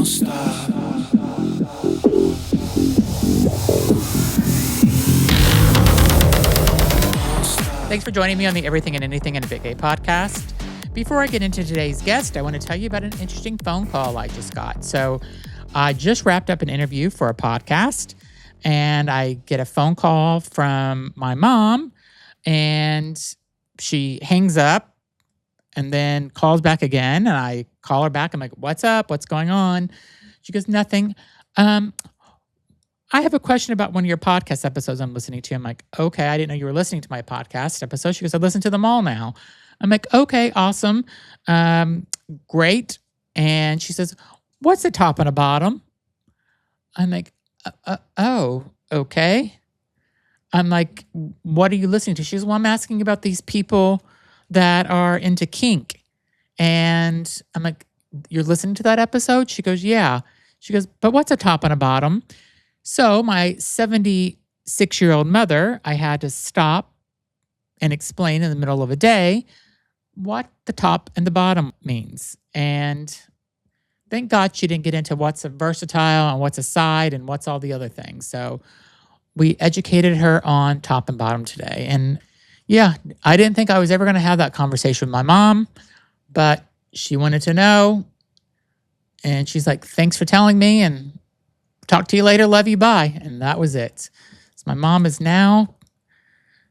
Thanks for joining me on the Everything and Anything in a Big Gay podcast. Before I get into today's guest, I want to tell you about an interesting phone call I just got. So I just wrapped up an interview for a podcast, and I get a phone call from my mom, and she hangs up and then calls back again, and I call her back. I'm like, what's up? What's going on? She goes, nothing. I have a question about one of your podcast episodes I'm listening to. I'm like, okay, I didn't know you were listening to my podcast episode. She goes, I listen to them all now. I'm like, okay, awesome. Great. And she says, what's the top and the bottom? I'm like, oh, okay. I'm like, what are you listening to? She goes, well, I'm asking about these people that are into kink. And I'm like, you're listening to that episode? She goes, yeah. She goes, but what's a top and a bottom? So my 76-year-old mother, I had to stop and explain in the middle of a day what the top and the bottom means. And thank God she didn't get into what's a versatile and what's a side and what's all the other things. So we educated her on top and bottom today. And yeah, I didn't think I was ever going to have that conversation with my mom, but she wanted to know. And she's like, thanks for telling me, and talk to you later. Love you. Bye. And that was it. So my mom is now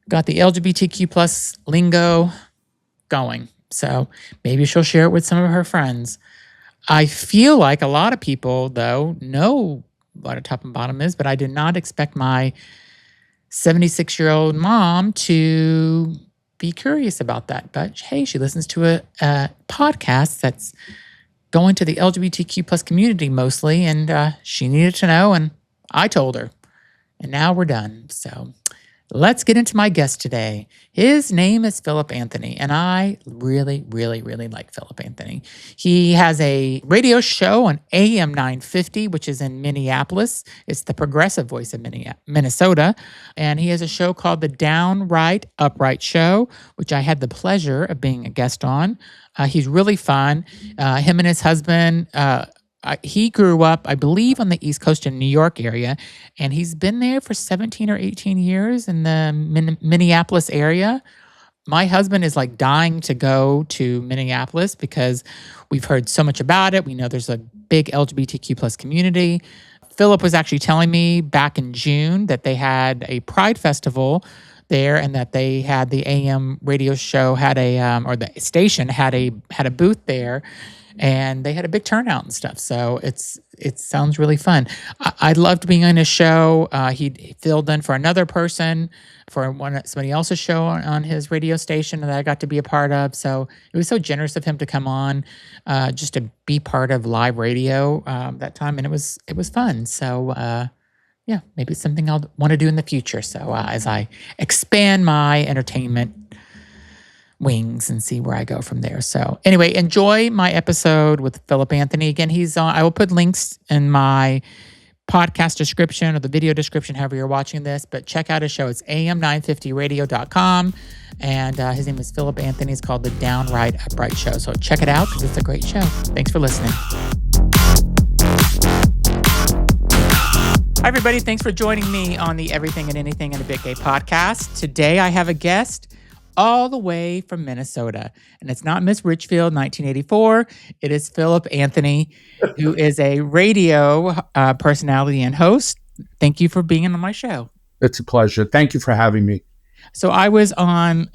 got the LGBTQ plus lingo going. So maybe she'll share it with some of her friends. I feel like a lot of people, though, know what a top and bottom is, but I did not expect my 76-year-old mom to be curious about that. But hey, she listens to a podcast that's going to the LGBTQ plus community mostly, and she needed to know, and I told her. And now we're done. So let's get into my guest today. His name is Philip Anthony, and I really, really, really like Philip Anthony. He has a radio show on AM 950, which is in Minneapolis. It's the progressive voice of Minnesota. And he has a show called the Downright Upright Show, which I had the pleasure of being a guest on. He's really fun. Him and his husband, he grew up, I believe, on the East Coast in New York area, and he's been there for 17 or 18 years in the Minneapolis area. My husband is like dying to go to Minneapolis because we've heard so much about it. We know there's a big LGBTQ plus community. Philip was actually telling me back in June that they had a Pride Festival there, and that they had the AM radio show had a or the station had a booth there, and they had a big turnout and stuff. So it sounds really fun. I loved being on his show. He filled in for another person for somebody else's show on his radio station that I got to be a part of. So it was so generous of him to come on just to be part of live radio that time, and it was fun. So yeah, maybe it's something I'll want to do in the future. So as I expand my entertainment wings and see where I go from there. So anyway, enjoy my episode with Philip Anthony. Again, he's on. I will put links in my podcast description or the video description, however you're watching this. But check out his show. It's am950radio.com. And his name is Philip Anthony. It's called the Downright Upright Show. So check it out because it's a great show. Thanks for listening. Hi, everybody. Thanks for joining me on the Everything and Anything in a Big Gay podcast. Today, I have a guest all the way from Minnesota. And it's not Miss Richfield, 1984. It is Philip Anthony, who is a radio personality and host. Thank you for being on my show. It's a pleasure. Thank you for having me. So I was on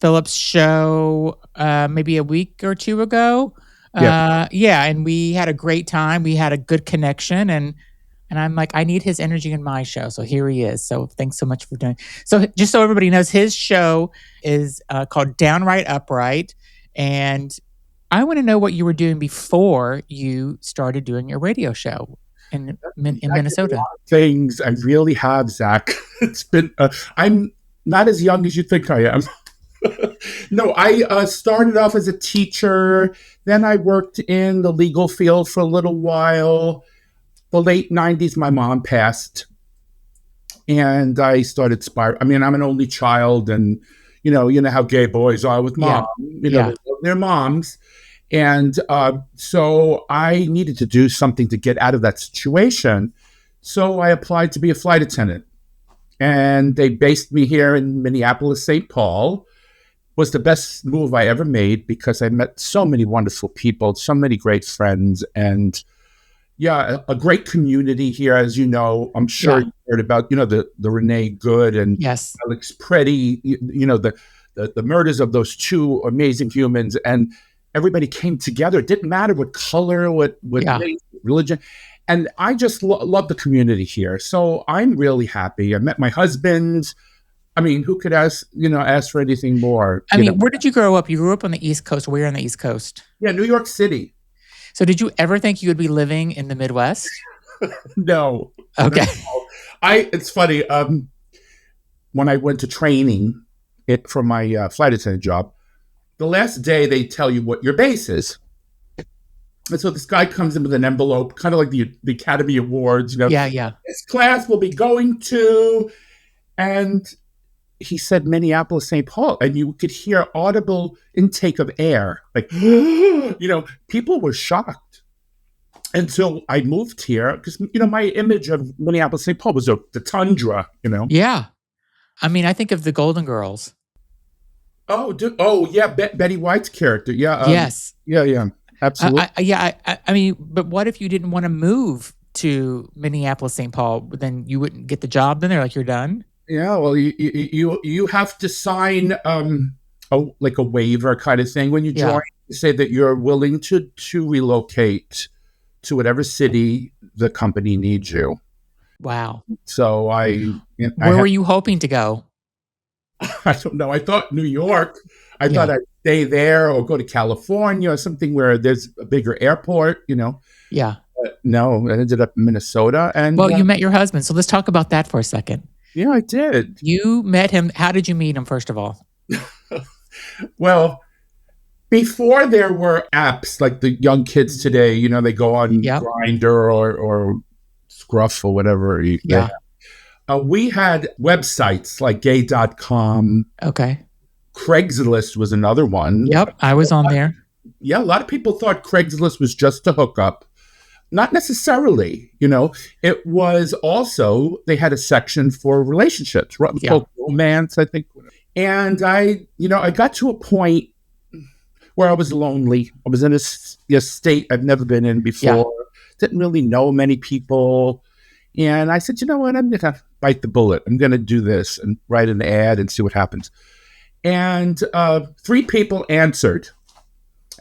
Philip's show maybe a week or two ago. And we had a great time. We had a good connection, and I'm like, I need his energy in my show. So here he is. So thanks so much for doing. So just so everybody knows, his show is called Downright Upright. And I want to know what you were doing before you started doing your radio show in Minnesota. Things I really have, Zach. It's been, I'm not as young as you think I am. No, I started off as a teacher. Then I worked in the legal field for a little while. The late 90s, my mom passed, and I started spiraling. I mean, I'm an only child, and you know how gay boys are with mom. They love their moms. And so I needed to do something to get out of that situation. So I applied to be a flight attendant. And they based me here in Minneapolis, St. Paul. Was the best move I ever made because I met so many wonderful people, so many great friends, and yeah, a great community here, as you know. I'm sure Yeah. you heard about, the Renee Good and Yes. Alex Preddy, the murders of those two amazing humans, and everybody came together. It didn't matter what color, what Yeah. race, religion, and I just love the community here. So I'm really happy. I met my husband. I mean, who could ask for anything more? I mean, where did you grow up? You grew up on the East Coast. Where on the East Coast? Yeah, New York City. So did you ever think you would be living in the Midwest? No, no. Okay. It's funny. When I went to training for my flight attendant job, the last day they tell you what your base is. And so this guy comes in with an envelope, kind of like the Academy Awards, Yeah, yeah. this class will be going to, and he said Minneapolis, St. Paul, and you could hear audible intake of air. Like, people were shocked until I moved here because, my image of Minneapolis, St. Paul was the tundra. Yeah. I mean, I think of the Golden Girls. Oh, yeah, Betty White's character. Yeah. Yes. Yeah, absolutely. I mean, but what if you didn't want to move to Minneapolis, St. Paul? Then you wouldn't get the job. Then they're like, you're done. Yeah, well, you have to sign like a waiver kind of thing when you Yeah. join. To say that you're willing to relocate to whatever city the company needs you. Wow. So Where were you hoping to go? I don't know. I thought New York. I Yeah. thought I'd stay there or go to California or something where there's a bigger airport. Yeah. But no, I ended up in Minnesota. And Well, you met your husband. So let's talk about that for a second. yeah, I did. You met him. How did you meet him, first of all? Well, before there were apps like the young kids today, they go on Yep. Grindr or Scruff or whatever. Yeah. We had websites like gay.com. Okay. Craigslist was another one. Yep. I was on there. Yeah, a lot of people thought Craigslist was just a hookup. Not necessarily, It was also, they had a section for relationships, called romance, I think. And I got to a point where I was lonely. I was in a state I've never been in before. Yeah. Didn't really know many people. And I said, you know what? I'm going to bite the bullet. I'm going to do this and write an ad and see what happens. And 3 people answered.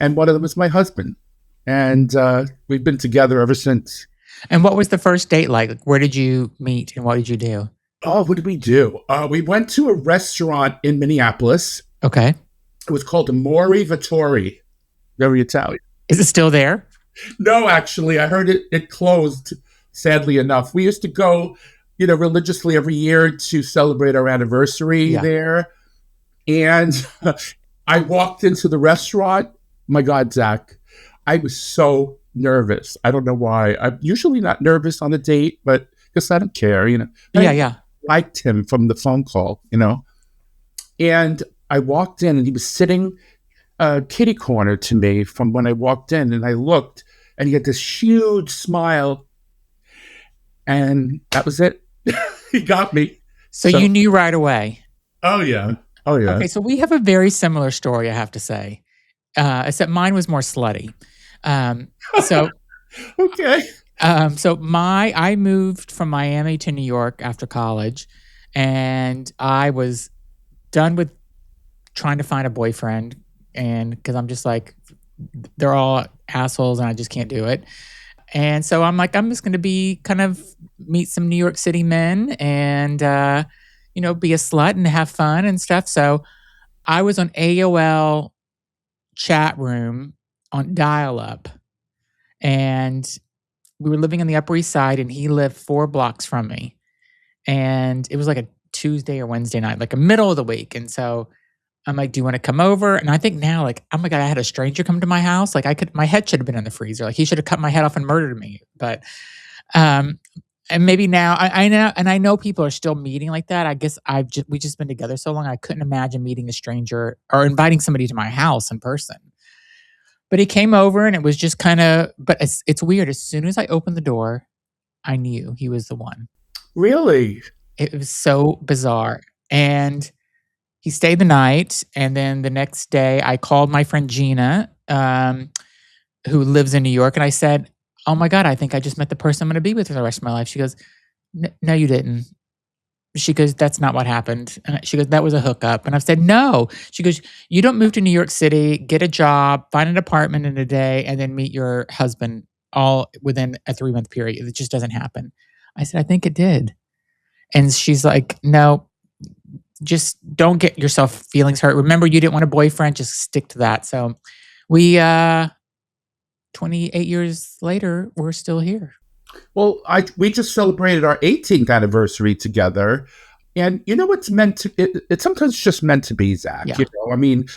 And one of them was my husband. And we've been together ever since. And what was the first date like? Where did you meet and what did you do? Oh, what did we do? We went to a restaurant in Minneapolis. Okay. It was called Amore Vittori. Very Italian. Is it still there? No, actually, I heard it closed, sadly enough. We used to go, religiously every year to celebrate our anniversary there. And I walked into the restaurant. My God, Zach, I was so nervous. I don't know why. I'm usually not nervous on a date, but because I don't care, But Yeah. I liked him from the phone call, And I walked in and he was sitting kitty corner to me from when I walked in, and I looked and he had this huge smile, and that was it. He got me. So you knew right away. Oh yeah. Okay, so we have a very similar story, I have to say, except mine was more slutty. So okay. So I moved from Miami to New York after college, and I was done with trying to find a boyfriend, and because I'm just like, they're all assholes and I just can't do it. And so I'm like, I'm just going to meet some New York City men and, be a slut and have fun and stuff. So I was on AOL chat room on dial-up, and we were living on the Upper East Side, and he lived 4 blocks from me. And it was like a Tuesday or Wednesday night, like a middle of the week. And so I'm like, do you want to come over? And I think now, like, oh my God, I had a stranger come to my house. Like my head should have been in the freezer. Like he should have cut my head off and murdered me. But, and maybe now I know, and I know people are still meeting like that. I guess we've just been together so long. I couldn't imagine meeting a stranger or inviting somebody to my house in person. But he came over and it was just kind of, but it's weird. As soon as I opened the door, I knew he was the one. Really? It was so bizarre. And he stayed the night. And then the next day, I called my friend Gina, who lives in New York. And I said, oh my God, I think I just met the person I'm going to be with for the rest of my life. She goes, no, you didn't. She goes, that's not what happened. And she goes, that was a hookup. And I've said, no. She goes, you don't move to New York City, get a job, find an apartment in a day, and then meet your husband all within a 3-month period. It just doesn't happen. I said, I think it did. And she's like, no, just don't get yourself feelings hurt. Remember, you didn't want a boyfriend, just stick to that. So we, 28 years later, we're still here. Well, we just celebrated our 18th anniversary together, and you know what's meant to it sometimes just meant to be, Zach. Yeah. You know, I mean,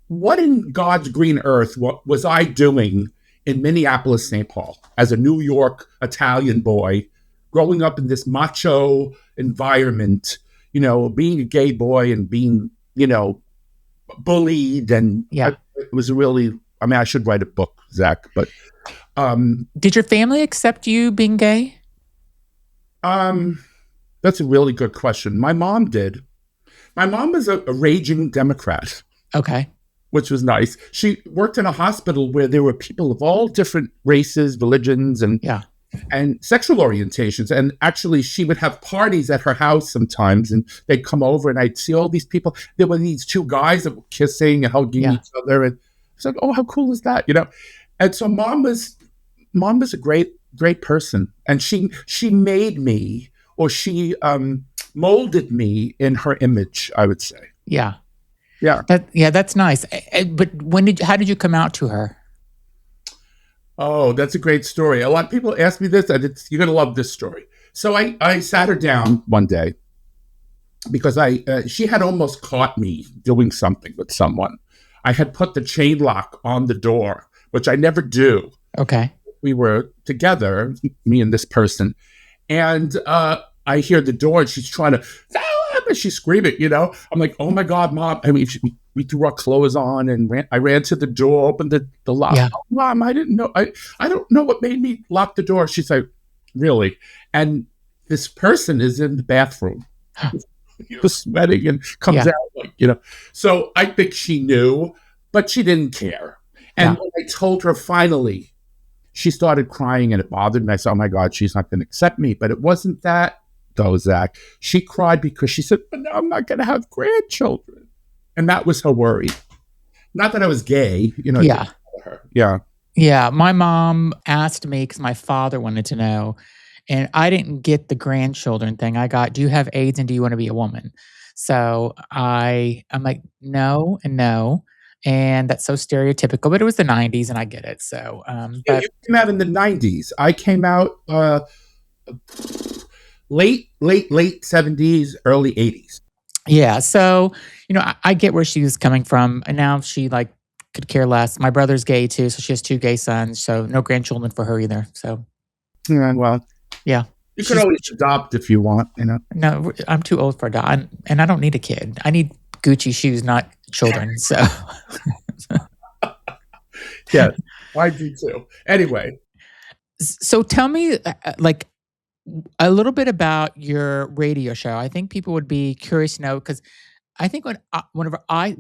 what in God's green earth what was I doing in Minneapolis, St. Paul, as a New York Italian boy, growing up in this macho environment? You know, being a gay boy and being, you know, bullied, and Yeah. it was really. I mean, I should write a book, Zach, but. Did your family accept you being gay? That's a really good question. My mom did. My mom was a raging Democrat. Okay. Which was nice. She worked in a hospital where there were people of all different races, religions, and sexual orientations. And actually, she would have parties at her house sometimes, and they'd come over, and I'd see all these people. There were these two guys that were kissing and hugging each other, and it's like, oh, how cool is that? You know. And so mom was a great person, and she made me, or she molded me in her image, I would say. Yeah. Yeah. That's nice. But how did you come out to her? Oh, that's a great story. A lot of people ask me this, and you're going to love this story. So I sat her down one day because she had almost caught me doing something with someone. I had put the chain lock on the door, which I never do. Okay. We were together, me and this person, and I hear the door, and she's trying to, she's screaming, you know. I'm like, oh my God, Mom. I mean, we threw our clothes on, and I ran to the door, opened the lock. Yeah. Oh, Mom, I didn't know. I don't know what made me lock the door. She's like, really? And this person is in the bathroom, sweating, and comes out, like, you know. So I think she knew, but she didn't care. And when I told her finally, she started crying, and it bothered me. I said, oh my God, she's not going to accept me. But it wasn't that, though, Zach. She cried because she said, but now I'm not going to have grandchildren. And that was her worry. Not that I was gay, you know. Yeah. Her. Yeah. Yeah. My mom asked me because my father wanted to know, and I didn't get the grandchildren thing. I got, do you have AIDS and do you want to be a woman? So I'm like, no and no. And that's so stereotypical, but it was the 90s and I get it. So, but you came out in the 90s. I came out late 70s, early 80s. Yeah. So, you know, I get where she was coming from. And now she could care less. My brother's gay too. So she has 2 gay sons. So no grandchildren for her either. So. Yeah, well. Yeah. You can always adopt if you want, you know. No, I'm too old for adopt. And I don't need a kid. I need Gucci shoes, not children. So. Yeah, I do too. Anyway. So tell me, a little bit about your radio show. I think people would be curious to know, because I think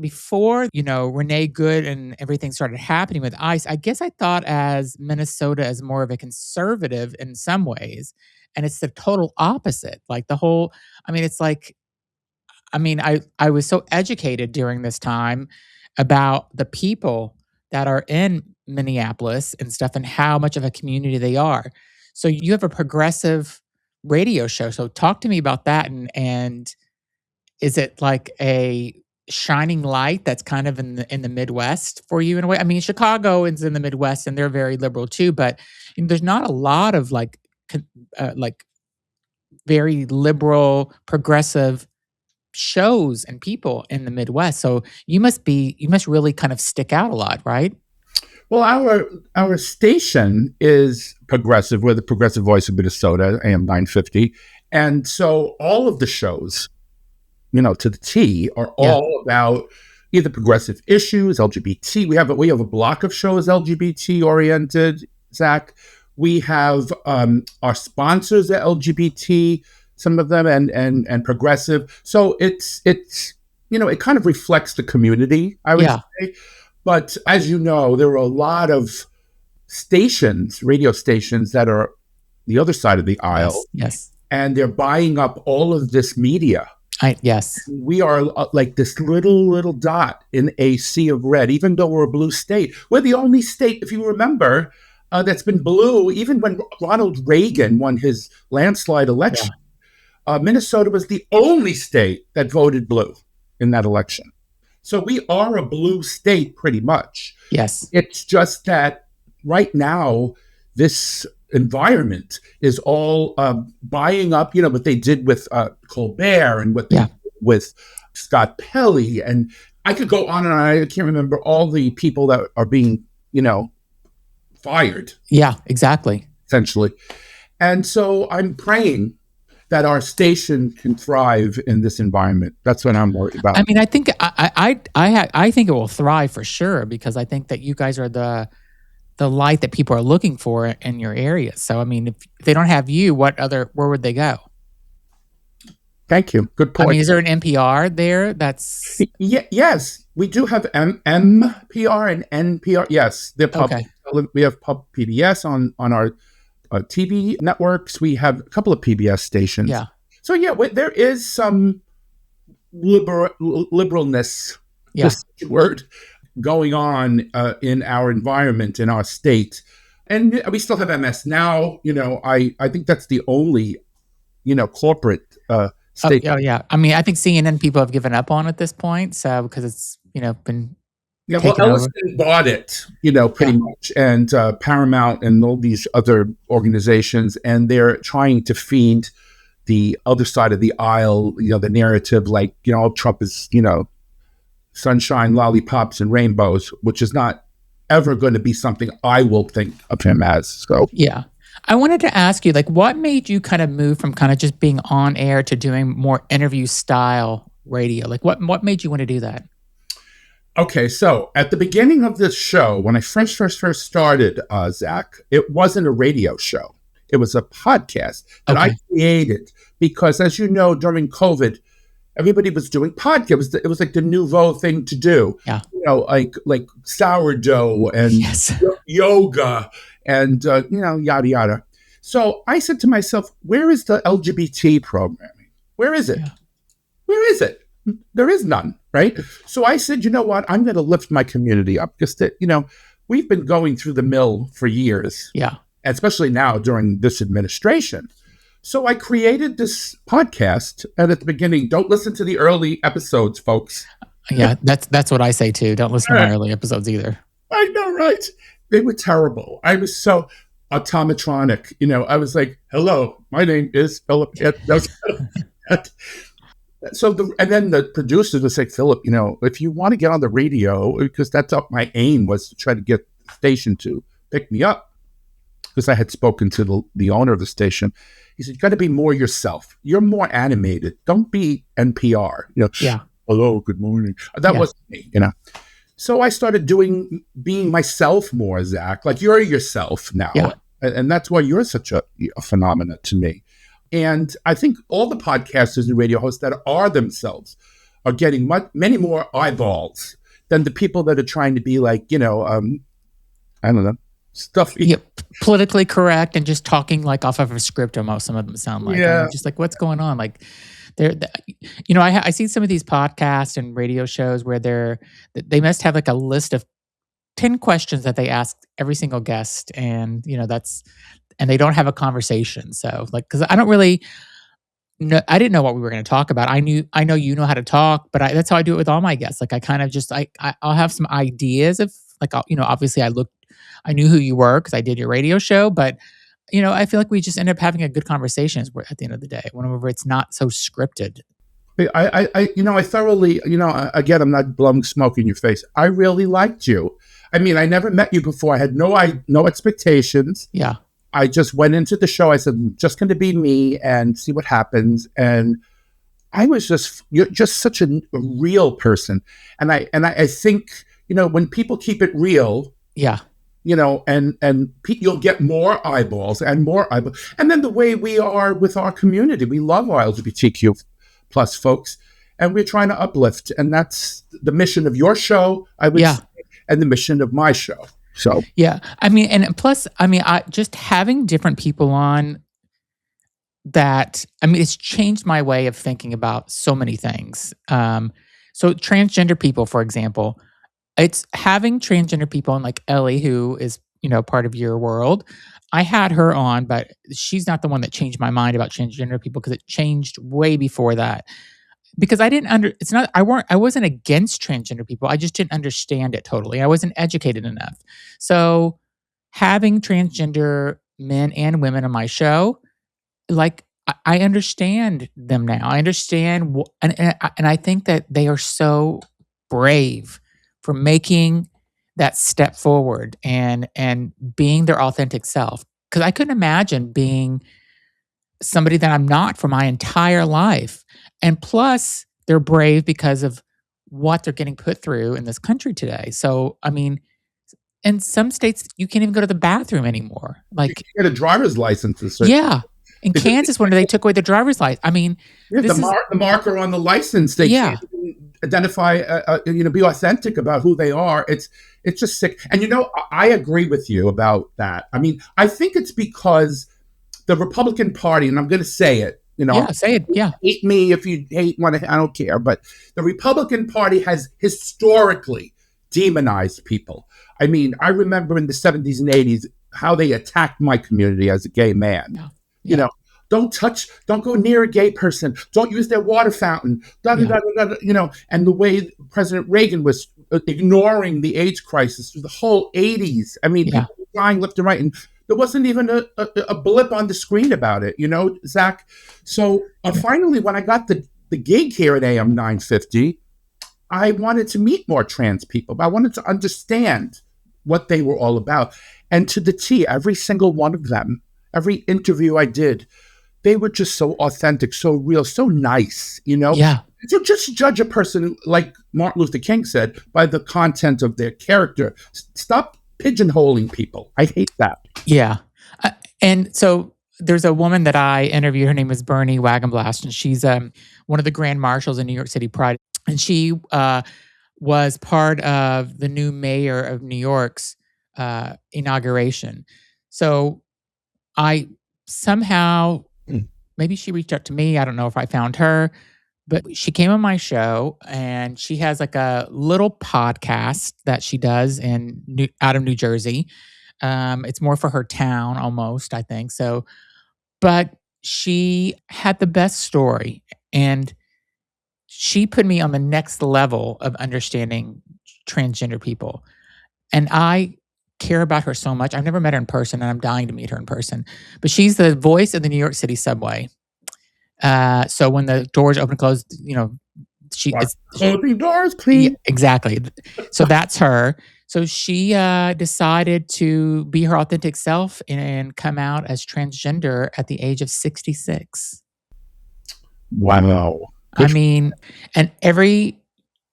before, you know, Renee Good and everything started happening with ICE, I guess I thought as Minnesota as more of a conservative in some ways. And it's the total opposite. Like I was so educated during this time about the people that are in Minneapolis and stuff and how much of a community they are. So you have a progressive radio show. So talk to me about that. And is it like a shining light that's kind of in the Midwest for you in a way? I mean, Chicago is in the Midwest and they're very liberal too, but you know, there's not a lot of very liberal, progressive shows and people in the Midwest. So you must really kind of stick out a lot, right? Well, our station is progressive. We're the Progressive Voice of Minnesota, AM 950. And so all of the shows, you know, to the T, are all about either progressive issues, LGBT. We have a block of shows LGBT oriented, Zach. We have our sponsors are LGBT, some of them, and progressive. So it's it kind of reflects the community, I would Yeah. say. But as you know, there are a lot of stations, radio stations that are the other side of the aisle, Yes. Yes. and they're buying up all of this media. Yes. We are like this little dot in a sea of red, even though we're a blue state. We're the only state, if you remember, that's been blue. Even when Ronald Reagan won his landslide election, Minnesota was the only state that voted blue in that election. So we are a blue state pretty much. Yes. It's just that right now, this environment is all buying up, what they did with Colbert and what they did with Scott Pelley. And I could go on and on. I can't remember all the people that are being, fired. Yeah, exactly. Essentially. And so I'm praying that our station can thrive in this environment. That's what I'm worried about. I mean, I think I think it will thrive for sure, because I think that you guys are the light that people are looking for in your area. So, I mean, if they don't have you, where would they go? Thank you. Good point. I mean, is there an NPR there? That's yes, we do have MPR and NPR. Yes, they're public. Okay. We have pub PBS on our TV networks. We have a couple of PBS stations. Yeah. So there is some liberalness. This word going on in our environment, in our state, and we still have MS now. I think that's the only corporate state. Oh yeah. I mean, I think CNN people have given up on at this point. So because it's been Ellison bought it, pretty much, and Paramount and all these other organizations, and they're trying to feed the other side of the aisle, the narrative, like Trump is sunshine, lollipops, and rainbows, which is not ever going to be something I will think of him as. So yeah. I wanted to ask you, like, what made you kind of move from kind of just being on air to doing more interview style radio? Like, what made you want to do that? Okay, so at the beginning of this show, when I first started, Zach, it wasn't a radio show. It was a podcast that I created because, as you know, during COVID, everybody was doing podcasts. It was like the nouveau thing to do. Yeah. Like sourdough and yoga and, yada, yada. So I said to myself, where is the LGBT programming? Where is it? Yeah. Where is it? There is none, right? So I said, you know what? I'm going to lift my community up because, we've been going through the mill for years. Yeah. Especially now during this administration. So I created this podcast, and at the beginning, don't listen to the early episodes, folks. Yeah, that's what I say too. Don't listen to my early episodes either. I know, right? They were terrible. I was so automatronic. I was like, hello, my name is Philip. And then the producers would say, Philip, if you want to get on the radio, because that's what my aim was, to try to get the station to pick me up, because I had spoken to the owner of the station. He said, you got to be more yourself. You're more animated. Don't be NPR. Hello, good morning. That wasn't me, So I started being myself more, Zach. Like, you're yourself now. Yeah. And that's why you're such a phenomenon to me. And I think all the podcasters and radio hosts that are themselves are getting many more eyeballs than the people that are trying to be like, I don't know, stuffy. Yeah, politically correct and just talking like off of a script. Almost some of them sound like, just like, what's going on? Like, I see some of these podcasts and radio shows where they must have like a list of 10 questions that they ask every single guest, and and they don't have a conversation. So like, because I don't really know, I didn't know what we were going to talk about. I know you know how to talk, but that's how I do it with all my guests. Like, I kind of just I'll have some ideas of like, obviously I knew who you were because I did your radio show, but I feel like we just end up having a good conversation at the end of the day, whenever it's not so scripted. I thoroughly, again, I'm not blowing smoke in your face. I really liked you. I mean, I never met you before. I had no expectations. Yeah. I just went into the show. I said, I'm just going to be me and see what happens. And I was just, you're just such a real person. And I think, when people keep it real, Yeah. you'll get more eyeballs and more eyeballs. And then the way we are with our community, we love our LGBTQ plus folks, and we're trying to uplift. And that's the mission of your show, I would Yeah. say, and the mission of my show. So, Yeah. I mean, and plus, I mean, I just having different people on that, I mean, it's changed my way of thinking about so many things. So transgender people, for example, it's having transgender people and like Ellie, who is, part of your world. I had her on, but she's not the one that changed my mind about transgender people because it changed way before that. Because I didn't it's not I wasn't against transgender people. I just didn't understand it totally. I wasn't educated enough. So having transgender men and women on my show, like I understand them now. I understand, and I think that they are so brave for making that step forward and being their authentic self. Because I couldn't imagine being somebody that I'm not for my entire life. And plus, they're brave because of what they're getting put through in this country today. So, I mean, in some states, you can't even go to the bathroom anymore. you Like, can get a driver's license. yeah. In Because Kansas, when they took away the driver's license, I mean, yeah, this is, the marker on the license, they yeah, can't even identify, be authentic about who they are. It's just sick. And I agree with you about that. I mean, I think it's because the Republican Party, and I'm going to say it, yeah, say it. Yeah, hate me if you hate one, I don't care, but the Republican Party has historically demonized people. I mean, I remember in the 70s and 80s how they attacked my community as a gay man. yeah, You yeah, know, don't go near a gay person, don't use their water fountain, da, da, yeah, da, da, da, and the way President Reagan was ignoring the AIDS crisis through the whole 80s. I mean, yeah, people were dying left and right, and there wasn't even a blip on the screen about it, Zach. So yeah, finally, when I got the gig here at AM 950, I wanted to meet more trans people. I wanted to understand what they were all about. And to the T, every single one of them, every interview I did, they were just so authentic, so real, so nice. yeah. So just judge a person, like Martin Luther King said, by the content of their character. Stop pigeonholing people. I hate that. Yeah. Uh, and so there's a woman that I interviewed. Her name is Bernie Wagenblast, and she's one of the grand marshals in New York City Pride. And she was part of the new mayor of New York's inauguration. So I somehow, maybe she reached out to me. I don't know if I found her, but she came on my show and she has like a little podcast that she does out of New Jersey. It's more for her town almost, I think. So, but she had the best story and she put me on the next level of understanding transgender people. And I care about her so much. I've never met her in person and I'm dying to meet her in person. But she's the voice of the New York City subway. So when the doors open and close, she is Closing doors, yeah, please. exactly. So that's her. So she decided to be her authentic self and come out as transgender at the age of 66. Wow. I mean, and every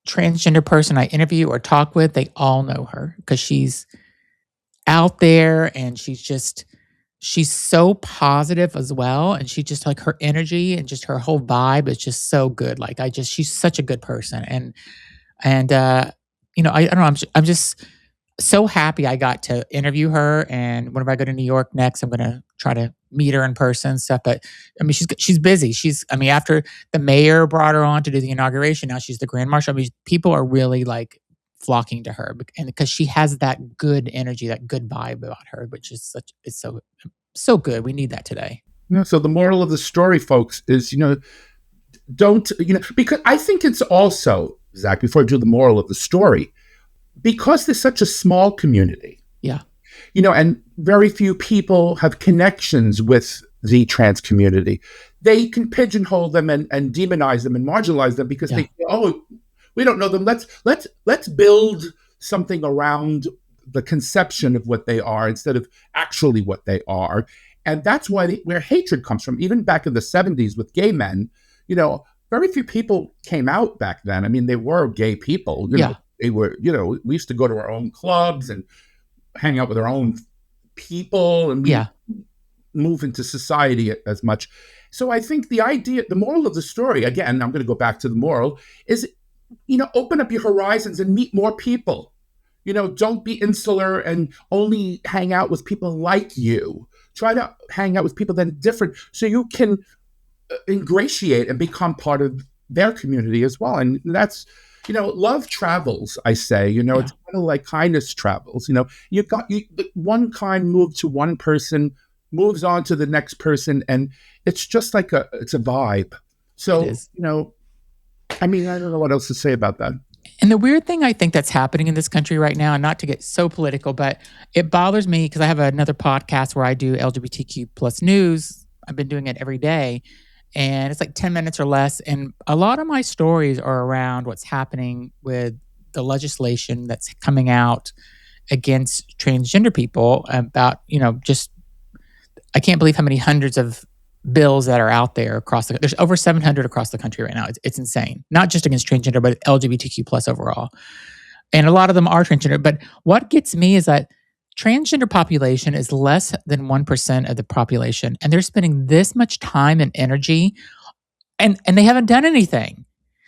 transgender person I interview or talk with, they all know her because she's out there and she's so positive as well. And she just like her energy and just her whole vibe is just so good. Like she's such a good person. And I don't know, I'm just so happy I got to interview her. And whenever I go to New York next, I'm going to try to meet her in person and stuff. But I mean, she's busy. After the mayor brought her on to do the inauguration, now she's the grand marshal. I mean, people are really like flocking to her and because she has that good energy, that good vibe about her, which is it's so good. We need that today. So the moral of the story, folks, is, don't, because I think it's also, Zach, before I do the moral of the story, because there's such a small community, Yeah. And very few people have connections with the trans community, they can pigeonhole them and demonize them and marginalize them because they, we don't know them. Let's build something around the conception of what they are instead of actually what they are. And that's where hatred comes from. Even back in the 70s with gay men, very few people came out back then. I mean, they were gay people. Yeah. They were. We used to go to our own clubs and hang out with our own people, and we Yeah. move into society as much. So I think the moral of the story, again, I'm going to go back to the moral, is, open up your horizons and meet more people. Don't be insular and only hang out with people like you. Try to hang out with people that are different so you can ingratiate and become part of their community as well. And that's, love travels, I say. It's kind of like kindness travels. One kind move to one person, moves on to the next person, and it's just like it's a vibe. So, I don't know what else to say about that. And the weird thing I think that's happening in this country right now, and not to get so political, but it bothers me because I have another podcast where I do LGBTQ plus news. I've been doing it every day, and it's like 10 minutes or less. And a lot of my stories are around what's happening with the legislation that's coming out against transgender people about, just, I can't believe how many hundreds of bills that are out there there's over 700 across the country right now. It's insane. Not just against transgender, but LGBTQ plus overall. And a lot of them are transgender. But what gets me is that transgender population is less than 1% of the population. And they're spending this much time and energy and they haven't done anything.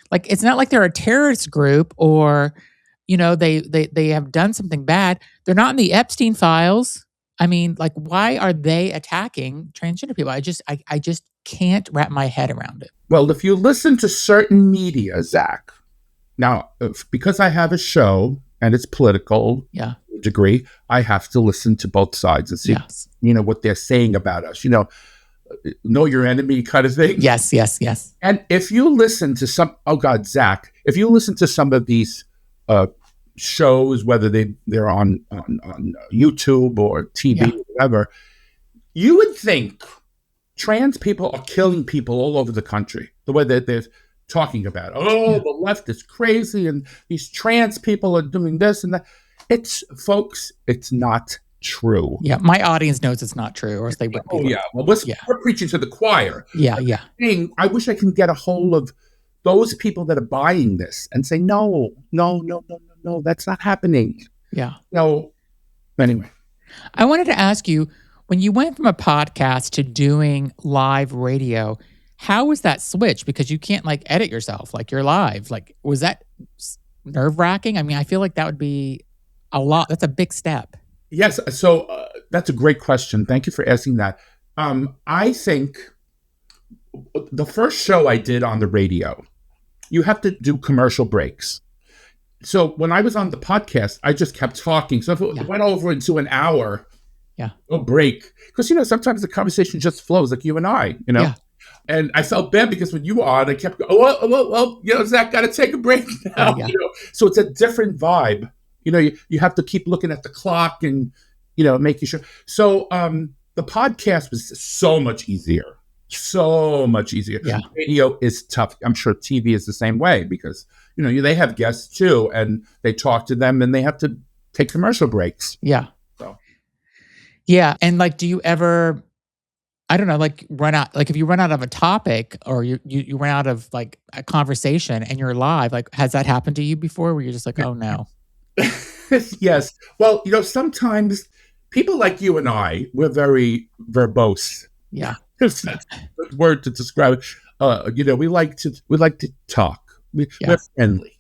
Like, it's not like they're a terrorist group or, they have done something bad. They're not in the Epstein files. I mean, like, why are they attacking transgender people? I just can't wrap my head around it. Well, if you listen to certain media, Zach, now, because I have a show and it's political degree, I have to listen to both sides and see, what they're saying about us, know your enemy kind of thing. Yes. And if you listen to Zach, if you listen to some of these shows, whether they're on YouTube or TV or whatever, you would think trans people are killing people all over the country. The way that they're talking about, the left is crazy and these trans people are doing this and that. Folks, it's not true. Yeah, my audience knows it's not true, or else they wouldn't. Well, we're preaching to the choir. Yeah. I wish I can get a hold of those people that are buying this and say, no, that's not happening. Yeah. No. Anyway. I wanted to ask you, when you went from a podcast to doing live radio, how was that switch? Because you can't edit yourself, you're live. Was that nerve-wracking? I mean, I feel like that would be a lot. That's a big step. Yes. So that's a great question. Thank you for asking that. I think the first show I did on the radio, you have to do commercial breaks. So when I was on the podcast, I just kept talking. So if it went over into an hour, no break. Because, sometimes the conversation just flows like you and I, Yeah. And I felt bad because when you were on, I kept going, well, Zach, got to take a break now. So it's a different vibe. You have to keep looking at the clock and, making sure. So the podcast was so much easier. Yeah. Radio is tough. I'm sure TV is the same way because, they have guests too and they talk to them and they have to take commercial breaks. Yeah. So. Yeah. And do you ever, I don't know, run out, if you run out of a topic or you run out of a conversation and you're live, has that happened to you before where you're just oh no? Yes. Well, sometimes people like you and I, we're very verbose. Yeah. That's a good word to describe it. We like to talk. We're friendly.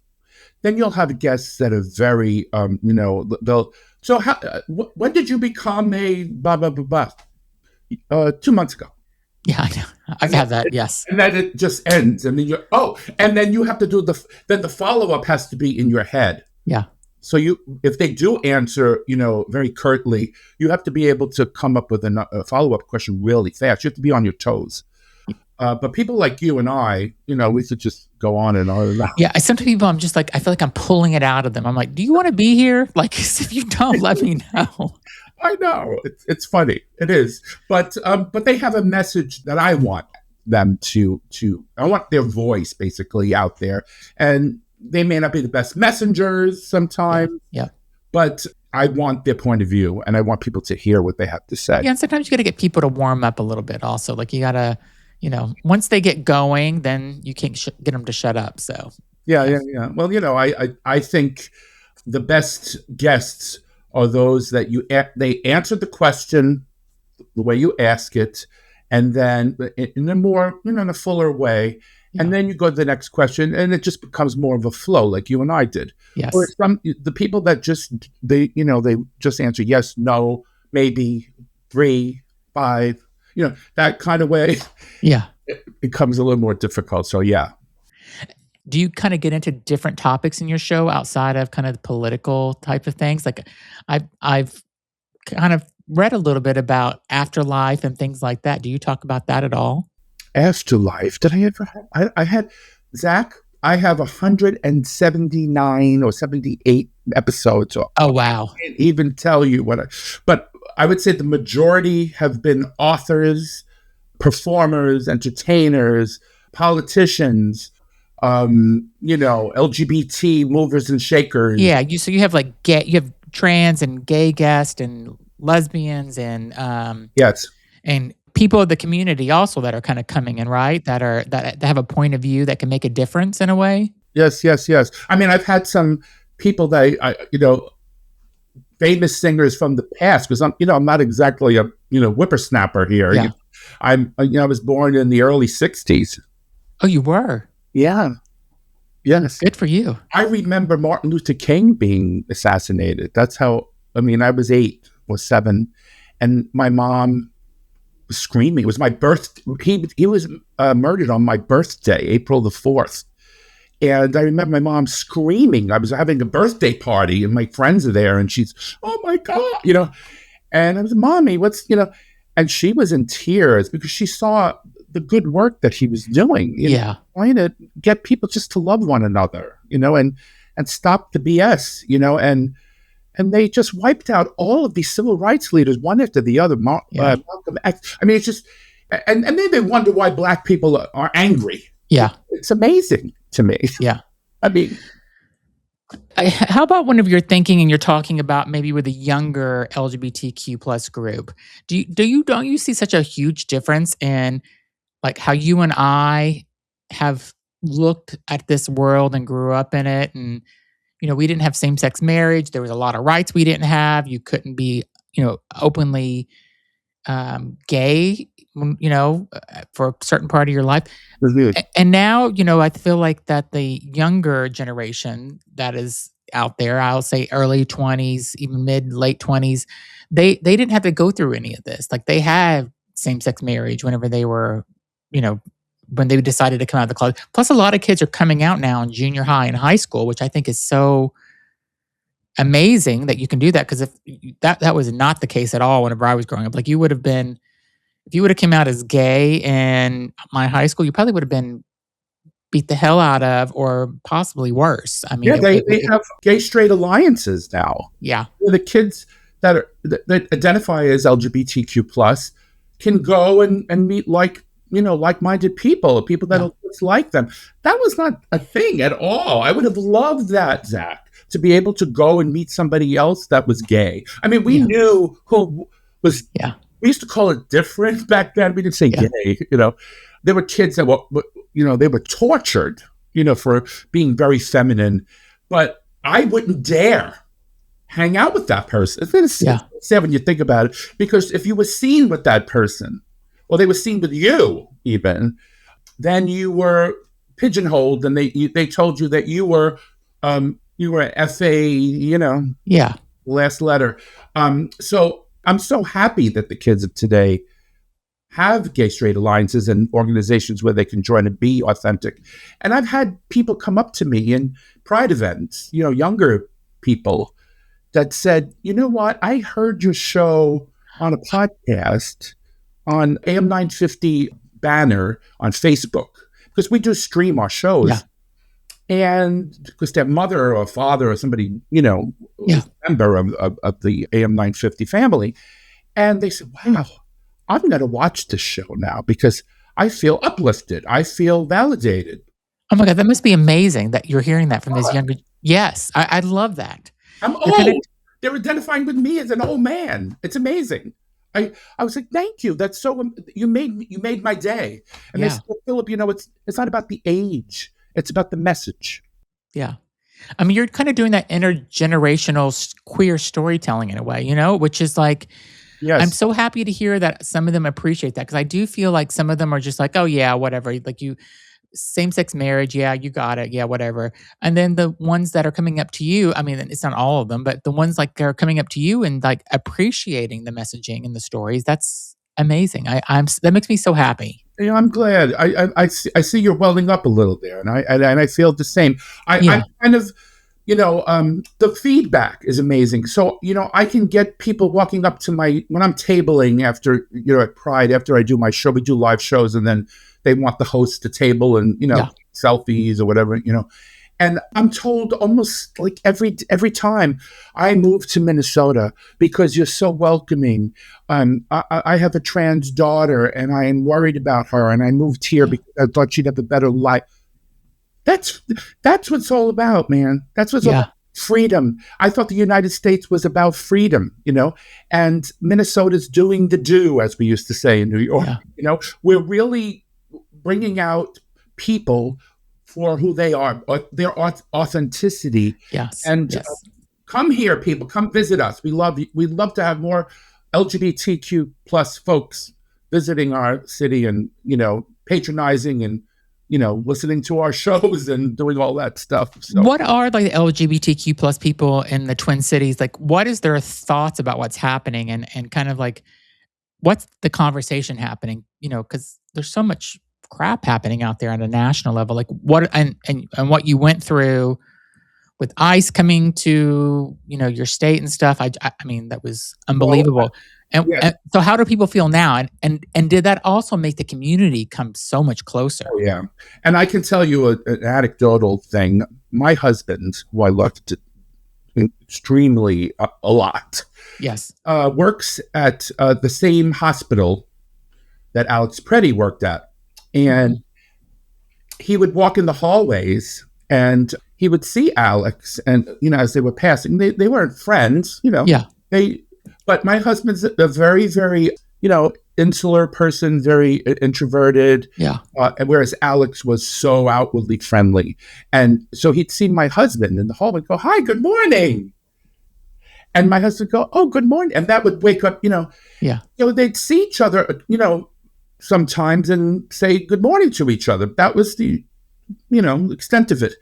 Then you'll have guests that are very, they'll. So when did you become a blah blah blah blah? 2 months ago. Yeah, I know. I've had that. Yes. And then it just ends, and then and then you have to do then the follow up has to be in your head. Yeah. So if they do answer, very curtly, you have to be able to come up with a follow-up question really fast. You have to be on your toes. But people like you and I, we should just go on and on. Yeah, some people, I'm just I feel like I'm pulling it out of them. I'm like, do you want to be here? If you don't, let me know. I know. It's funny. It is. But they have a message that I want them to I want their voice basically out there. And they may not be the best messengers sometimes. Yeah. But I want their point of view and I want people to hear what they have to say. Yeah, and sometimes you got to get people to warm up a little bit also. You got to once they get going, then you can't get them to shut up. So, Yeah, yeah. yeah, yeah. Well, I think the best guests are those that they answer the question the way you ask it, and then in a more, in a fuller way, and Yeah. then you go to the next question, and it just becomes more of a flow, like you and I did. Or Yes. the people that they just answer yes, no, maybe, 3, 5, that kind of way. Yeah. It becomes a little more difficult. So yeah. Do you kind of get into different topics in your show outside of kind of the political type of things? Like I've kind of read a little bit about afterlife and things like that. Do you talk about that at all? Afterlife. Did I ever have? I had Zach. I have 179 or 78 episodes. So Oh, I wow. can't even tell you but I would say the majority have been authors, performers, entertainers, politicians, LGBT movers and shakers. Yeah, you have like you have trans and gay guests and lesbians Yes, and people of the community also that are kind of coming in, right? That have a point of view that can make a difference in a way. yes, yes, yes. I mean, I've had some people that famous singers from the past, because I'm not exactly a whippersnapper here. Yeah. I was born in the early '60s. Oh, you were? Yeah. Yes. Good for you. I remember Martin Luther King being assassinated. That's how. I mean, I was 8 or 7, and my mom was screaming. It was my birth. He was murdered on my birthday, April the 4th. And I remember my mom screaming. I was having a birthday party, and my friends are there, and she's, "Oh my God," And I was, "Mommy, and she was in tears because she saw the good work that he was doing, Yeah. trying to get people just to love one another, and stop the BS, and they just wiped out all of these civil rights leaders, one after the other. Yeah. Malcolm X. I mean, it's just, and then they wonder why Black people are angry. Yeah. It's amazing to me. Yeah. I mean, How about whenever you're thinking and you're talking about maybe with a younger LGBTQ plus group, don't you see such a huge difference in like how you and I have looked at this world and grew up in it? And, we didn't have same sex marriage. There was a lot of rights we didn't have. You couldn't be, openly gay, for a certain part of your life. And now, I feel like that the younger generation that is out there, I'll say early 20s, even mid, late 20s, they didn't have to go through any of this. Like they had same sex marriage whenever they were, you know, when they decided to come out of the closet. Plus, a lot of kids are coming out now in junior high and high school, which I think is so amazing that you can do that. Because if that was not the case at all whenever I was growing up, like you would have been, if you would have come out as gay in my high school, you probably would have been beat the hell out of, or possibly worse. I mean, yeah, they have gay straight alliances now. Yeah, the kids that identify as LGBTQ plus can go and meet like-minded people that are just like them. That was not a thing at all. I would have loved that, Zach, to be able to go and meet somebody else that was gay. I mean, we knew who was. Yeah. We used to call it different back then. We didn't say gay. There were kids that were, they were tortured, for being very feminine. But I wouldn't dare hang out with that person. It's sad when you think about it, because if you were seen with that person, or they were seen with you, even, then you were pigeonholed, and they told you that you were FA, last letter. So I'm so happy that the kids of today have gay straight alliances and organizations where they can join and be authentic. And I've had people come up to me in pride events, younger people, that said, "You know what? I heard your show on a podcast on AM 950 banner on Facebook, because we do stream our shows." Yeah. And because their mother or father or somebody, member of the AM 950 family. And they said, "Wow, I'm going to watch this show now because I feel uplifted. I feel validated." Oh my God, that must be amazing that you're hearing that from these younger. Yes, I love that. I'm old. They're identifying with me as an old man. It's amazing. I was like, thank you. That's so you made my day. And they Yeah. said, well, Philip, it's not about the age. It's about the message. Yeah. I mean, you're kind of doing that intergenerational queer storytelling in a way, which is like, I'm Yes. so happy to hear that some of them appreciate that because I do feel like some of them are just like, oh, yeah, whatever. Like same sex marriage. Yeah, you got it. Yeah, whatever. And then the ones that are coming up to you, I mean, it's not all of them, but the ones like are coming up to you and like appreciating the messaging and the stories, that's amazing. That makes me so happy. I'm glad. I see you're welling up a little there, and I feel the same. I Yeah. kind of, the feedback is amazing. So I can get people walking up to when I'm tabling after at Pride after I do my show. We do live shows, and then they want the host to table and Yeah. selfies or whatever. And I'm told almost like every time I move to Minnesota because you're so welcoming. I have a trans daughter and I am worried about her, and I moved here Yeah. because I thought she'd have a better life. That's what it's all about, man. That's what's all Yeah. about. Freedom. I thought the United States was about freedom, and Minnesota's doing the do, as we used to say in New York. Yeah. We're really bringing out people for who they are, their authenticity. Yes. And Yes. come here, people. Come visit us. We love you. We'd love to have more LGBTQ plus folks visiting our city and patronizing and listening to our shows and doing all that stuff. So What are like the LGBTQ plus people in the Twin Cities? Like, what is their thoughts about what's happening and kind of like what's the conversation happening? Because there's so much crap happening out there on a national level. Like what and what you went through with ICE coming to your state and stuff. I mean that was well, unbelievable. And, yeah. and so how do people feel now? And did that also make the community come so much closer? Oh, yeah. And I can tell you an anecdotal thing. My husband, who I loved extremely a lot, Yes. works at the same hospital that Alex Preddy worked at. And he would walk in the hallways and he would see Alex. And, as they were passing, they weren't friends, Yeah. But my husband's a very, very, insular person, very introverted. Yeah. And whereas Alex was so outwardly friendly. And so he'd see my husband in the hallway go, hi, good morning. And my husband would go, oh, good morning. And that would wake up, Yeah. They'd see each other, sometimes and say good morning to each other. That was the, extent of it.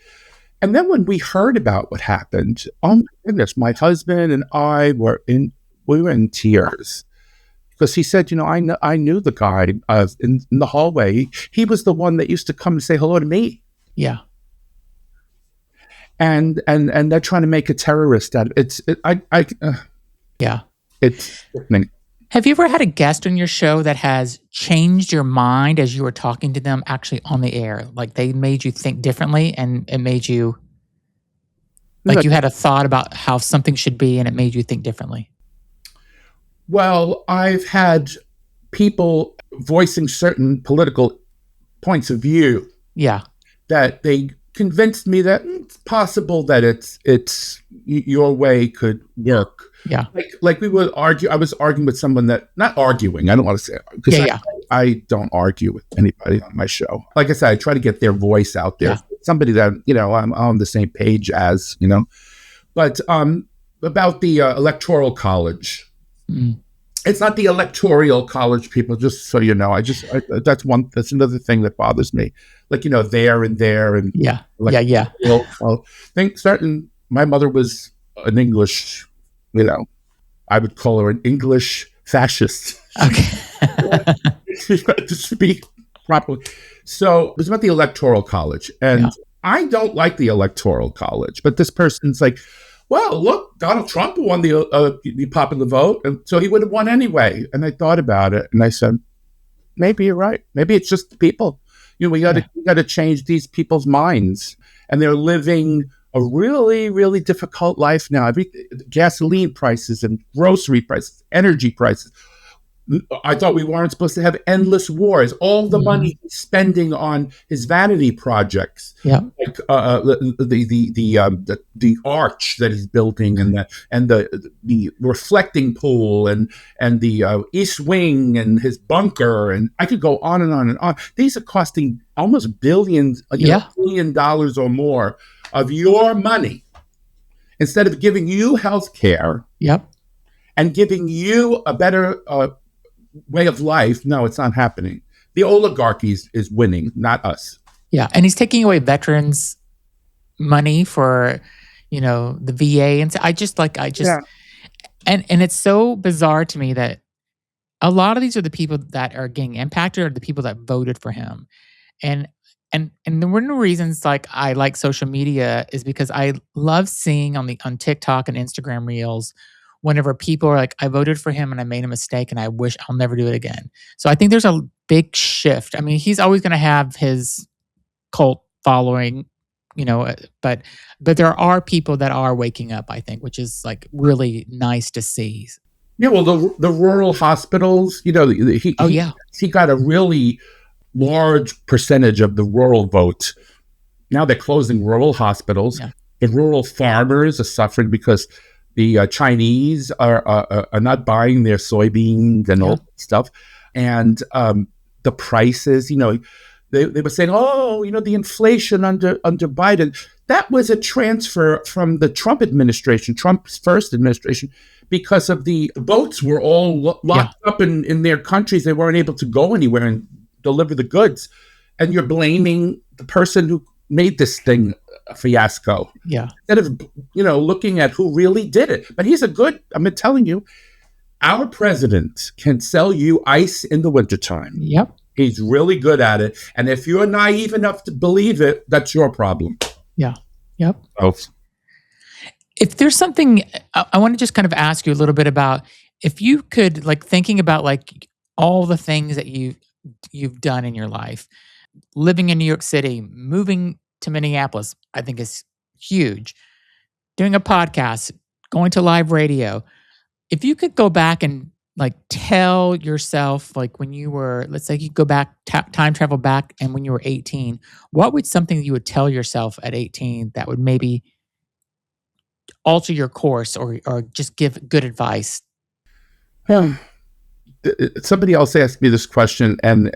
And then when we heard about what happened, oh my goodness, my husband and I were in tears. Because he said, I knew the guy in the hallway. He was the one that used to come and say hello to me. Yeah. And they're trying to make a terrorist out of it. Yeah. It's sickening. Have you ever had a guest on your show that has changed your mind as you were talking to them actually on the air? Like they made you think differently and it made you, like you had a thought about how something should be and it made you think differently? Well, I've had people voicing certain political points of view. Yeah. That they convinced me that it's possible that it's your way could work. Yeah. Like we would argue. I was arguing with someone that not arguing. I don't want to say because I don't argue with anybody on my show. Like I said, I try to get their voice out there. Yeah. Somebody that I'm on the same page as. But about the electoral college. Mm. It's not the electoral college, people. Just so you know, that's another thing that bothers me. Like there and there and yeah. Think certain. My mother was an English. I would call her an English fascist. Okay. To speak properly. So it was about the electoral college, and I don't like the electoral college. But this person's like, well, look, Donald Trump won the popular vote, and so he would have won anyway. And I thought about it, and I said, maybe you're right. Maybe it's just the people. We got to change these people's minds, and they're living a really, really difficult life now. Gasoline prices and grocery prices, energy prices. I thought we weren't supposed to have endless wars. All the Mhm. money he's spending on his vanity projects, Yep. like the arch that he's building, and the reflecting pool, and the east wing, and his bunker, and I could go on and on and on. These are costing almost billions, Yeah. $1 billion or more of your money, instead of giving you health care Yep. and giving you a better way of life. No, it's not happening. The oligarchy is winning, not us. Yeah. And he's taking away veterans' money for, the VA. And so I just, Yeah. and it's so bizarre to me that a lot of these are the people that are getting impacted are the people that voted for him. And one of the reasons like I like social media is because I love seeing on TikTok and Instagram reels whenever people are like, I voted for him and I made a mistake and I wish I'll never do it again. So I think there's a big shift. I mean, he's always going to have his cult following, but there are people that are waking up, I think, which is like really nice to see. Yeah, well, the rural hospitals, he Oh he yeah. he got a really large percentage of the rural vote. Now they're closing rural hospitals. Yeah. The rural farmers are suffering because the Chinese are not buying their soybeans and Yeah. all that stuff, and the prices. They were saying, oh, the inflation under Biden. That was a transfer from the Trump administration, Trump's first administration, because of the boats were all Yeah. locked up in their countries. They weren't able to go anywhere and deliver the goods. And you're blaming the person who made this thing a fiasco, Yeah. instead of looking at who really did it. But I'm telling you, our president can sell you ice in the wintertime. Yep. He's really good at it. And if you're naive enough to believe it, that's your problem. Yeah. Yep. Oh, If there's something I want to just kind of ask you a little bit about, if you could like thinking about like all the things that you've done in your life, living in New York City, moving to Minneapolis, I think is huge. Doing a podcast, going to live radio. If you could go back and like tell yourself, like when you were, let's say you go back, time travel back, and when you were 18, what would something you would tell yourself at 18 that would maybe alter your course or just give good advice? yeah. Somebody else asked me this question, and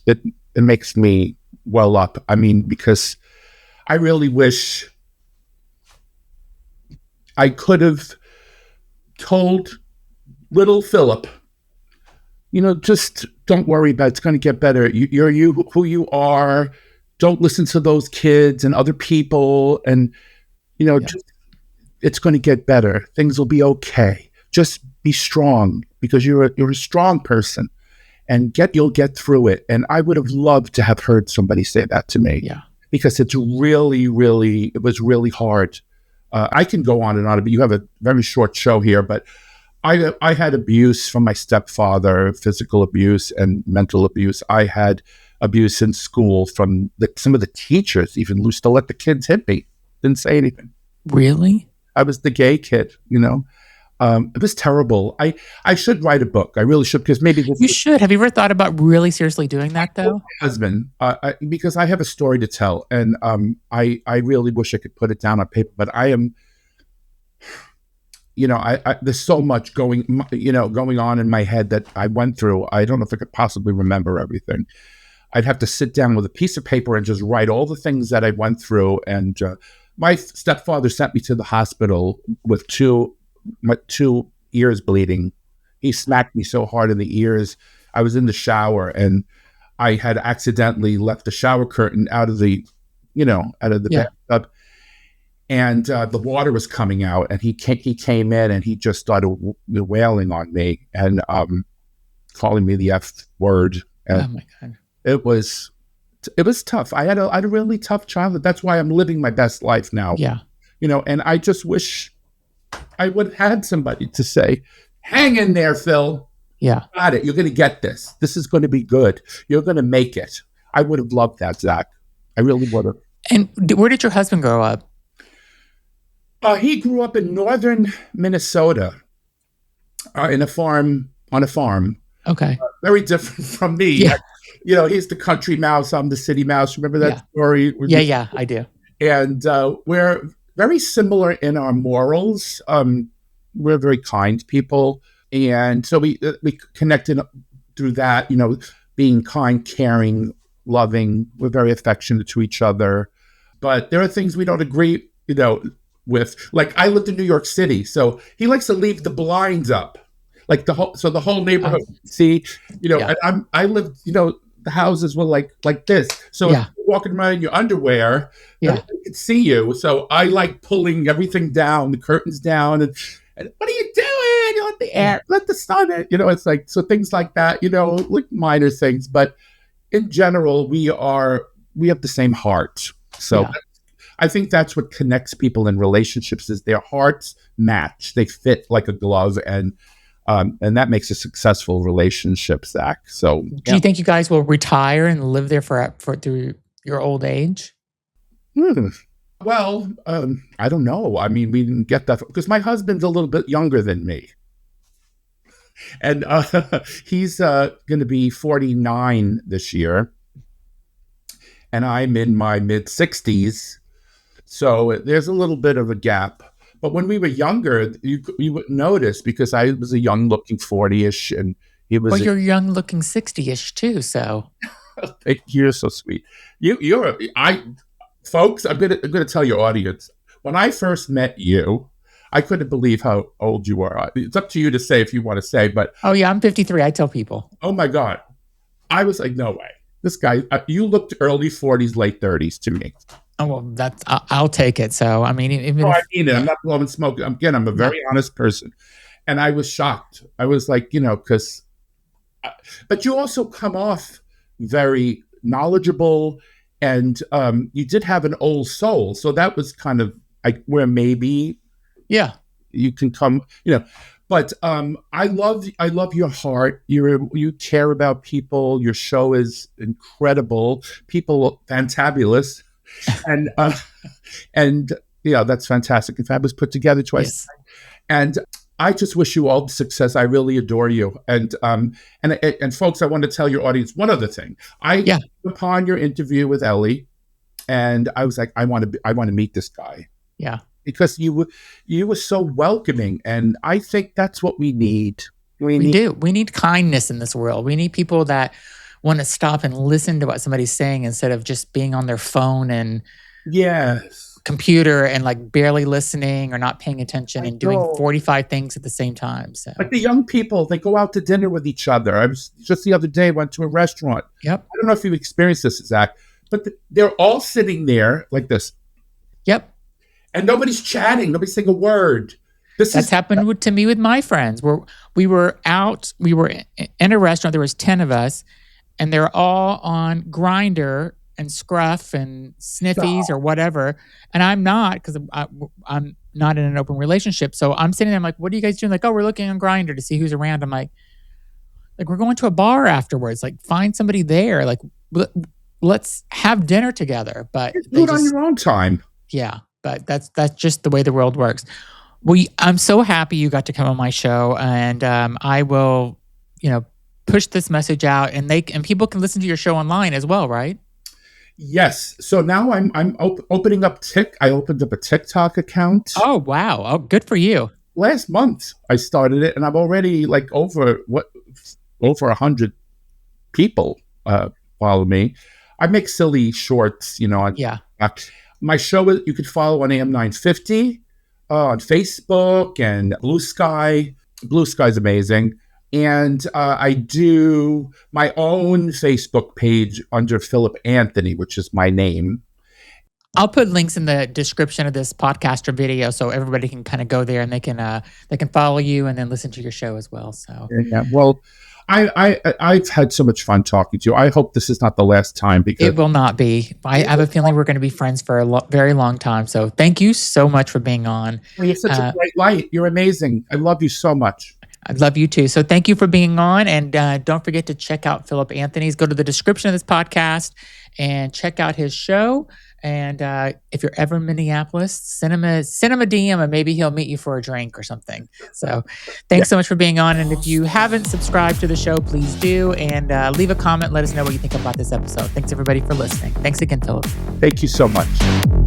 it makes me well up. I mean, because I really wish I could have told little Philip, just don't worry about it. It's going to get better. You're who you are. Don't listen to those kids and other people. And, Yeah. it's going to get better. Things will be okay. Just be strong, because you're a strong person, and you'll get through it. And I would have loved to have heard somebody say that to me, Yeah. because it was really hard. I can go on and on, but you have a very short show here. But I had abuse from my stepfather, physical abuse and mental abuse. I had abuse in school from some of the teachers, even used to let the kids hit me. Didn't say anything. Really? I was the gay kid, It was terrible. I should write a book. I really should, because maybe You should. Have you ever thought about really seriously doing that though? my husband, because I have a story to tell, and I really wish I could put it down on paper, but I am, there's so much going on in my head that I went through. I don't know if I could possibly remember everything. I'd have to sit down with a piece of paper and just write all the things that I went through. And my stepfather sent me to the hospital with my two ears bleeding. He smacked me so hard in the ears. I was in the shower, and I had accidentally left the shower curtain out of the Yeah. bathtub, and the water was coming out, and he came in, and he just started wailing on me and calling me the F word. And Oh my God. it was tough. I had a really tough childhood. That's why I'm living my best life now. Yeah. And I just wish I would have had somebody to say, hang in there, Phil. Yeah. Got it. You're going to get this. This is going to be good. You're going to make it. I would have loved that, Zach. I really would have. And where did your husband grow up? He grew up in northern Minnesota, in a farm on a farm. Okay. Very different from me. Yeah. He's the country mouse. I'm the city mouse. Remember that Yeah. story? Yeah. I do. And we're very similar in our morals. We're very kind people, and so we connected through that. Being kind, caring, loving. We're very affectionate to each other, but there are things we don't agree. With, like, I lived in New York City, so he likes to leave the blinds up, like the whole neighborhood. See, Yeah. and I lived, the houses were like this. So if Yeah. you're walking around in your underwear, Yeah. nobody could see you. So I like pulling everything down, the curtains down, and what are you doing? You let the air, let the sun in. It's like, so things like that. Like minor things, but in general, we have the same heart. So Yeah. I think that's what connects people in relationships is their hearts match. They fit like a glove, and that makes a successful relationship, Zach. So, Do you think you guys will retire and live there for through your old age? Well, I don't know. I mean, we didn't get that because my husband's a little bit younger than me, and he's going to be 49 this year, and I'm in my mid 60s. So there's a little bit of a gap. But when we were younger, you would notice because I was a young looking 40-ish and he was. Well, you're young looking 60-ish too, so. You're so sweet. Folks, I'm gonna tell your audience. When I first met you, I couldn't believe how old you are. It's up to you to say if you want to say, but. Oh yeah, I'm 53. I tell people. Oh my God. I was like, no way. This guy, you looked early 40s, late 30s to me. Oh, well, I'll take it. So, I mean, even I mean it. I'm not blowing smoke. Again, I'm a very honest person. And I was shocked. I was like, because, but you also come off very knowledgeable and you did have an old soul. So that was kind of like where maybe you can come, but I love your heart. You care about people. Your show is incredible. People fantabulous. And that's fantastic. And Fab was put together twice. Yes. And I just wish you all the success. I really adore you. And folks, I want to tell your audience one other thing. Upon your interview with Ellie, and I was like, I want to meet this guy. Yeah. Because you were so welcoming, and I think that's what we need. We do. We need kindness in this world. We need people that want to stop and listen to what somebody's saying instead of just being on their phone and computer and like barely listening or not paying attention and doing 45 things at the same time. So, like the young people, they go out to dinner with each other. I was just the other day, went to a restaurant. Yep. I don't know if you've experienced this, Zach, but they're all sitting there like this. Yep. And nobody's chatting. Nobody's saying a word. That's happened to me with my friends. We were in a restaurant. There was 10 of us, and they're all on Grindr and Scruff and Sniffies or whatever. And I'm not, because I'm not in an open relationship. So I'm sitting there, I'm like, what are you guys doing? Like, oh, we're looking on Grindr to see who's around. I'm like, we're going to a bar afterwards. Like, find somebody there. Like, let's have dinner together. But do it on your own time. Yeah, but that's just the way the world works. I'm so happy you got to come on my show, and I will, push this message out, and people can listen to your show online as well, right? Yes. So now I'm opening up I opened up a TikTok account. Oh wow! Oh, good for you. Last month I started it, and I'm already like over 100 people follow me. I make silly shorts, my show you could follow on AM 950 on Facebook and Blue Sky. Blue Sky's amazing. And I do my own Facebook page under Philip Anthony, which is my name. I'll put links in the description of this podcast or video so everybody can kind of go there and they can follow you and then listen to your show as well. So yeah, well, I've had so much fun talking to you. I hope this is not the last time, because it will not be. I have a feeling we're going to be friends for a very long time. So thank you so much for being on. Well, you're such a bright light. You're amazing. I love you so much. I love you too. So thank you for being on. And don't forget to check out Philip Anthony's. Go to the description of this podcast and check out his show. And if you're ever in Minneapolis, send him a DM and maybe he'll meet you for a drink or something. So thanks so much for being on. And if you haven't subscribed to the show, please do. And leave a comment. Let us know what you think about this episode. Thanks everybody for listening. Thanks again, Philip. Thank you so much.